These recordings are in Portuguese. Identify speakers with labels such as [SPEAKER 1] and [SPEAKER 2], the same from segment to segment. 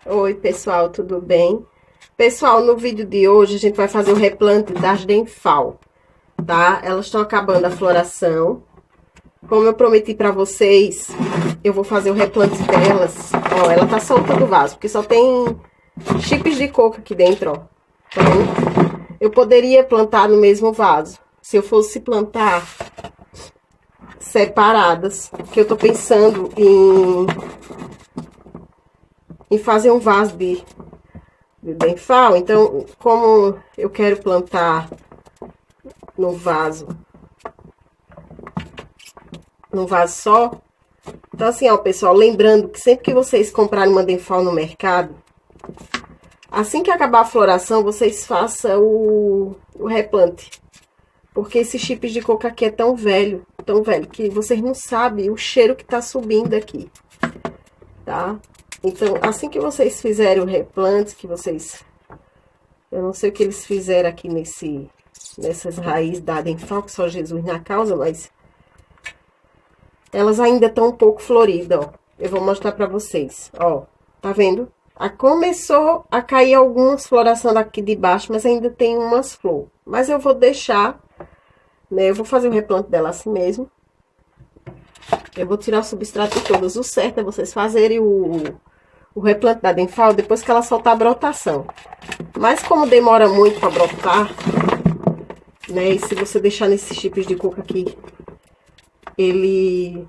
[SPEAKER 1] Oi, pessoal, tudo bem? Pessoal, no vídeo de hoje a gente vai fazer o replante das Denfal, tá? Elas estão acabando a floração. Como eu prometi pra vocês, eu vou fazer o replante delas. Ó, ela tá solta do vaso, porque só tem chips de coco aqui dentro, ó. Tá vendo? Eu poderia plantar no mesmo vaso, se eu fosse plantar separadas, porque eu tô pensando em fazer um vaso de Denfal. Então, como eu quero plantar no vaso só, então assim, ó, pessoal, lembrando que sempre que vocês comprarem uma Denfal no mercado, assim que acabar a floração, vocês façam o replante. Porque esse chips de coco aqui é tão velho, que vocês não sabem o cheiro que tá subindo aqui, tá? Então, assim que vocês fizerem o replante, eu não sei o que eles fizeram aqui nessas raízes da Denfal, que só Jesus na causa, mas elas ainda estão um pouco floridas, ó. Eu vou mostrar pra vocês, ó. Tá vendo? Começou a cair algumas florações daqui de baixo, mas ainda tem umas flores. Mas eu vou deixar, né? Eu vou fazer o replante dela assim mesmo. Eu vou tirar o substrato de todas. O certo é vocês fazerem o replante da Denfal depois que ela soltar a brotação. Mas como demora muito pra brotar, né? E se você deixar nesses chips de coco aqui, ele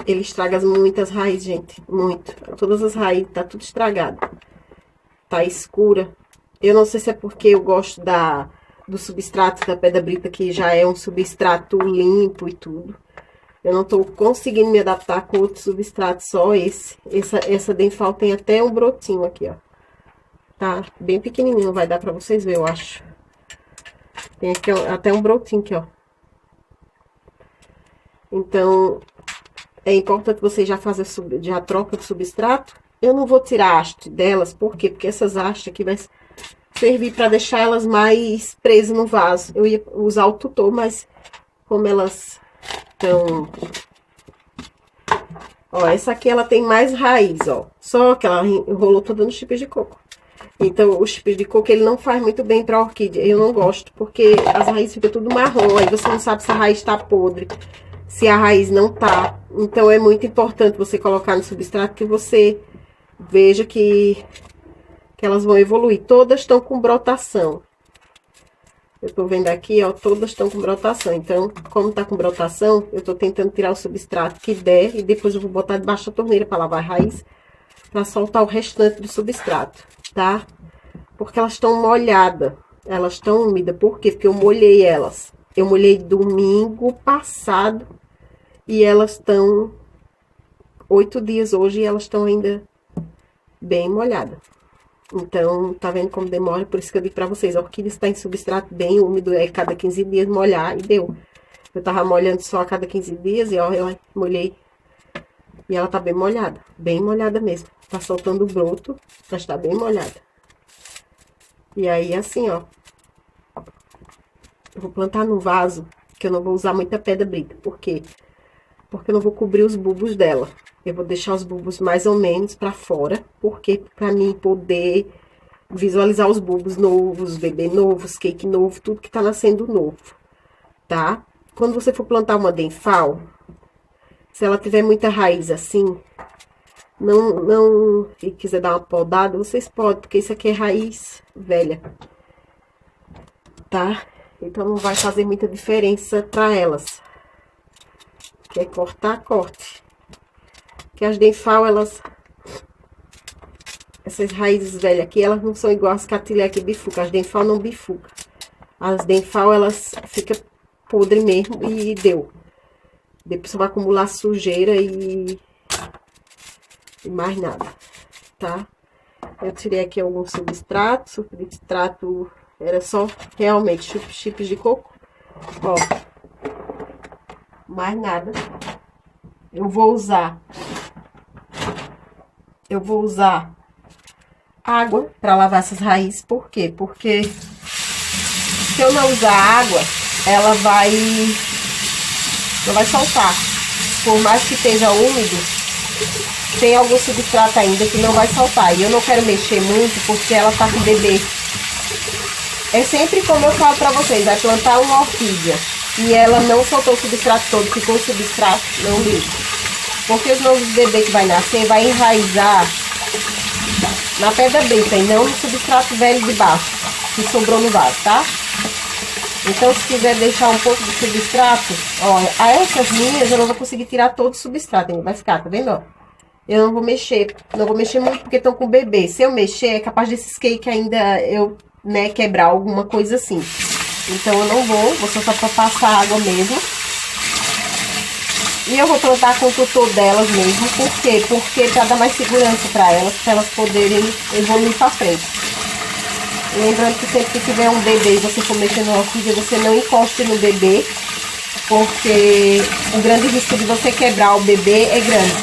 [SPEAKER 1] estraga muitas raízes, gente. Muito. Todas as raízes, tá tudo estragado. Tá escura. Eu não sei se é porque eu gosto do substrato da pedra brita, que já é um substrato limpo e tudo. Eu não tô conseguindo me adaptar com outro substrato, só esse. Essa Denfal tem até um brotinho aqui, ó. Tá bem pequenininho, vai dar pra vocês verem, eu acho. Tem aqui, ó, até um brotinho aqui, ó. Então, é importante você já fazer já troca de substrato. Eu não vou tirar a haste delas, por quê? Porque essas hastes aqui vai servir para deixar elas mais presas no vaso. Eu ia usar o tutor, mas como elas estão... Ó, essa aqui ela tem mais raiz, ó. Só que ela enrolou toda no chips de coco. Então, o chips de coco, ele não faz muito bem pra orquídea. Eu não gosto, porque as raízes ficam tudo marrom. Aí você não sabe se a raiz tá podre, se a raiz não tá. Então, é muito importante você colocar no substrato que você veja que elas vão evoluir. Todas estão com brotação. Eu tô vendo aqui, ó, todas estão com brotação. Então, como tá com brotação, eu tô tentando tirar o substrato que der e depois eu vou botar debaixo da torneira para lavar a raiz, para soltar o restante do substrato, tá? Porque elas estão molhadas, elas estão úmidas. Por quê? Porque eu molhei elas. Eu molhei domingo passado e elas estão 8 dias hoje e elas estão ainda bem molhadas. Então, tá vendo como demora? Por isso que eu digo pra vocês, a orquídea está em substrato bem úmido, é cada 15 dias molhar e deu. Eu tava molhando só a cada 15 dias e ó, eu molhei e ela tá bem molhada mesmo. Tá soltando o broto, mas tá bem molhada. E aí, assim, ó, eu vou plantar no vaso, que eu não vou usar muita pedra brita. Por quê? Porque eu não vou cobrir os bulbos dela. Eu vou deixar os bulbos mais ou menos pra fora, porque pra mim poder visualizar os bulbos novos, bebê novos, cake novo, tudo que tá nascendo novo, tá? Quando você for plantar uma Denfal, se ela tiver muita raiz assim, e quiser dar uma podada, vocês podem, porque isso aqui é raiz velha, tá? Então não vai fazer muita diferença pra elas. Quer cortar, corte. Que as Denfal, essas raízes velhas aqui, elas não são igual as catilé que bifurca. As Denfal não bifurca. As Denfal, elas ficam podre mesmo e deu. Depois você vai acumular sujeira e mais nada, tá? Eu tirei aqui alguns substratos. O substrato era só realmente chips de coco. Ó, mais nada. Eu vou usar água para lavar essas raízes. Por quê? Porque se eu não usar água, ela não vai soltar. Por mais que esteja úmido, tem algum substrato ainda que não vai soltar. E eu não quero mexer muito porque ela tá com bebê. É sempre como eu falo pra vocês, vai plantar uma orquídea e ela não soltou o substrato todo, ficou o substrato, não liga. Porque os novos bebês que vai nascer vai enraizar na pedra brita e não no substrato velho de baixo, que sobrou no vaso, tá? Então, se quiser deixar um pouco de substrato, ó, a essas linhas eu não vou conseguir tirar todo o substrato, ainda vai ficar, tá vendo, ó? Eu não vou mexer muito porque estão com bebê. Se eu mexer, é capaz desses cake ainda eu, né, quebrar alguma coisa assim. Então, eu não vou só pra passar água mesmo. E eu vou plantar com o tutor delas mesmo, por quê? Porque pra dar mais segurança pra elas poderem evoluir pra frente. Lembrando que sempre que tiver um bebê e você for mexer na orquídea, você não encoste no bebê, porque o grande risco de você quebrar o bebê é grande,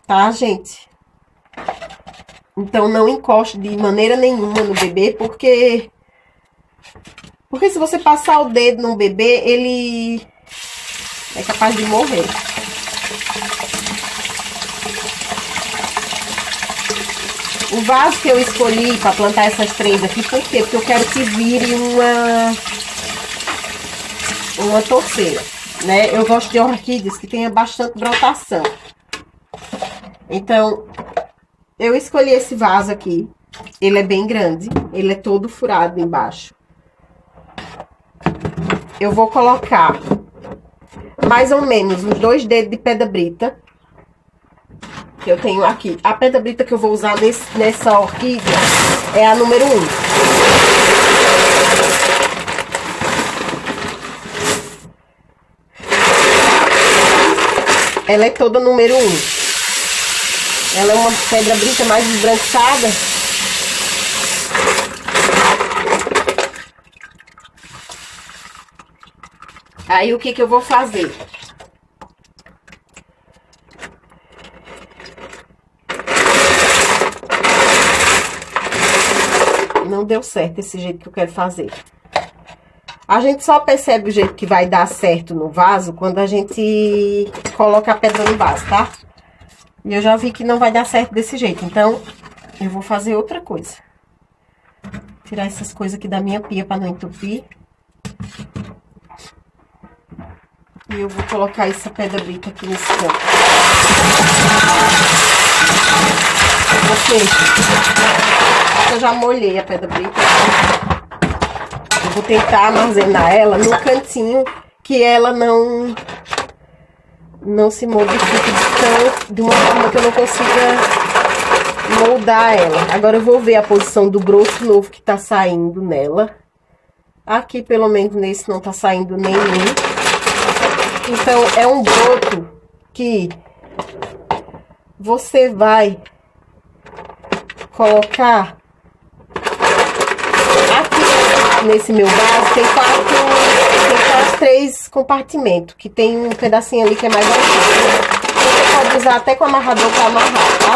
[SPEAKER 1] tá, gente? Então, não encoste de maneira nenhuma no bebê, porque se você passar o dedo no bebê, ele é capaz de morrer. O vaso que eu escolhi para plantar essas três aqui, por quê? Porque eu quero que vire uma torceira, né? Eu gosto de orquídeas que tenha bastante brotação. Então, eu escolhi esse vaso aqui. Ele é bem grande, ele é todo furado embaixo. Eu vou colocar mais ou menos uns 2 dedos de pedra brita. Que eu tenho aqui. A pedra brita que eu vou usar nessa orquídea é a número 1. Ela é toda número 1. Ela é uma pedra brita mais esbranquiçada. Aí o que eu vou fazer? Não deu certo esse jeito que eu quero fazer. A gente só percebe o jeito que vai dar certo no vaso quando a gente coloca a pedra no vaso, tá? E eu já vi que não vai dar certo desse jeito, então eu vou fazer outra coisa. Tirar essas coisas aqui da minha pia para não entupir. E eu vou colocar essa pedra brita aqui nesse canto. Eu já molhei a pedra brita. Eu vou tentar armazenar ela no cantinho que ela não se modifique de uma forma que eu não consiga moldar ela. Agora eu vou ver a posição do broto novo que tá saindo nela. Aqui, pelo menos, nesse não tá saindo nenhum. Então, é um broto que você vai colocar aqui nesse meu vaso. Tem 3 compartimentos, que tem um pedacinho ali que é mais alto. Você pode usar até com amarrador para amarrar, tá?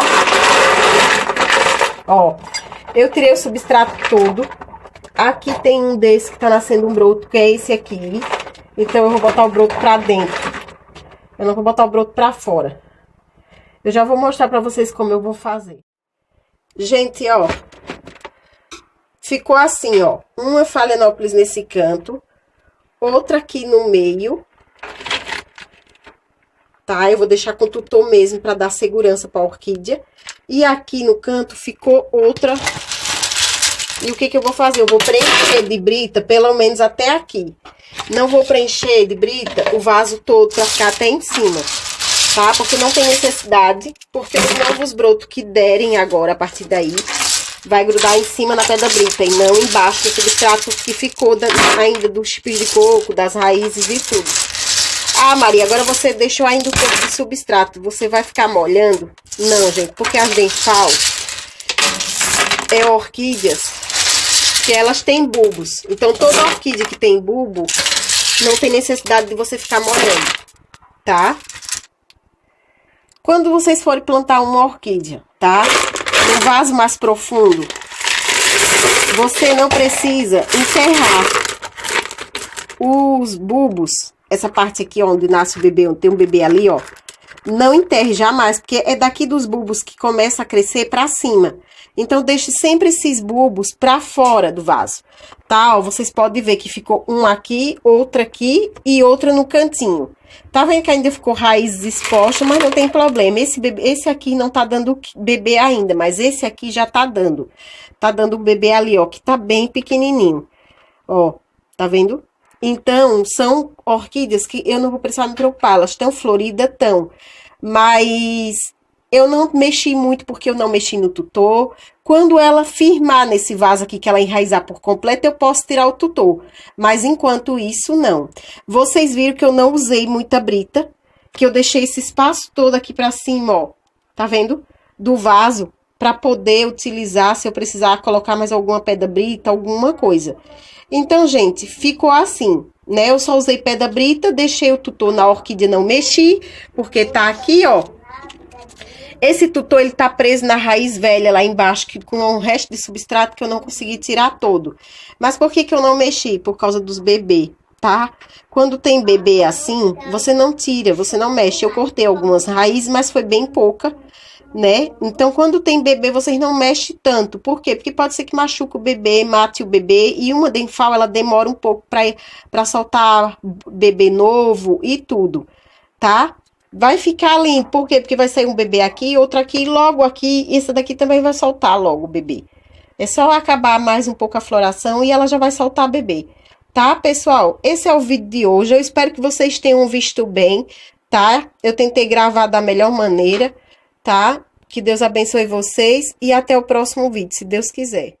[SPEAKER 1] Ó, eu tirei o substrato todo. Aqui tem um desse que tá nascendo um broto, que é esse aqui. Então, eu vou botar o broto pra dentro. Eu não vou botar o broto pra fora. Eu já vou mostrar pra vocês como eu vou fazer. Gente, ó. Ficou assim, ó. Uma Phalaenopsis nesse canto. Outra aqui no meio. Tá? Eu vou deixar com o tutor mesmo pra dar segurança pra orquídea. E aqui no canto ficou outra. E o que eu vou fazer? Eu vou preencher de brita pelo menos até aqui. Não vou preencher de brita o vaso todo pra ficar até em cima, tá? Porque não tem necessidade, porque os novos brotos que derem agora, a partir daí, vai grudar em cima na pedra brita e não embaixo do substrato que ficou ainda do chipinho de coco, das raízes e tudo. Ah, Maria, agora você deixou ainda um pouco de substrato, você vai ficar molhando? Não, gente, porque as dental é orquídeas que elas têm bulbos. Então, toda orquídea que tem bulbo, não tem necessidade de você ficar molhando, tá? Quando vocês forem plantar uma orquídea, tá? No vaso mais profundo, você não precisa enterrar os bulbos. Essa parte aqui, onde nasce o bebê, onde tem um bebê ali, ó. Não enterre jamais, porque é daqui dos bulbos que começa a crescer pra cima. Então, deixe sempre esses bulbos pra fora do vaso, tá? Ó, vocês podem ver que ficou um aqui, outra aqui e outra no cantinho. Tá vendo que ainda ficou raízes expostas, mas não tem problema. Esse aqui não tá dando bebê ainda, mas esse aqui já tá dando. Tá dando bebê ali, ó, que tá bem pequenininho. Ó, tá vendo? Então, são orquídeas que eu não vou precisar me preocupar. Elas estão floridas, estão. Mas eu não mexi muito porque eu não mexi no tutor. Quando ela firmar nesse vaso aqui, que ela enraizar por completo, eu posso tirar o tutor. Mas enquanto isso, não. Vocês viram que eu não usei muita brita. Que eu deixei esse espaço todo aqui pra cima, ó. Tá vendo? Do vaso. Pra poder utilizar, se eu precisar colocar mais alguma pedra brita, alguma coisa. Então, gente, ficou assim, né? Eu só usei pedra brita, deixei o tutor na orquídea, não mexi, porque tá aqui, ó. Esse tutor, ele tá preso na raiz velha lá embaixo, com um resto de substrato que eu não consegui tirar todo. Mas por que que eu não mexi? Por causa dos bebês, tá? Quando tem bebê assim, você não tira, você não mexe. Eu cortei algumas raízes, mas foi bem pouca, né? Então, quando tem bebê, vocês não mexem tanto. Por quê? Porque pode ser que machuque o bebê, mate o bebê. E uma denfal, ela demora um pouco pra soltar bebê novo e tudo, tá? Vai ficar limpo. Por quê? Porque vai sair um bebê aqui, outro aqui, logo aqui. E essa daqui também vai soltar logo o bebê. É só acabar mais um pouco a floração e ela já vai soltar bebê. Tá, pessoal? Esse é o vídeo de hoje. Eu espero que vocês tenham visto bem, tá? Eu tentei gravar da melhor maneira, tá? Que Deus abençoe vocês e até o próximo vídeo, se Deus quiser.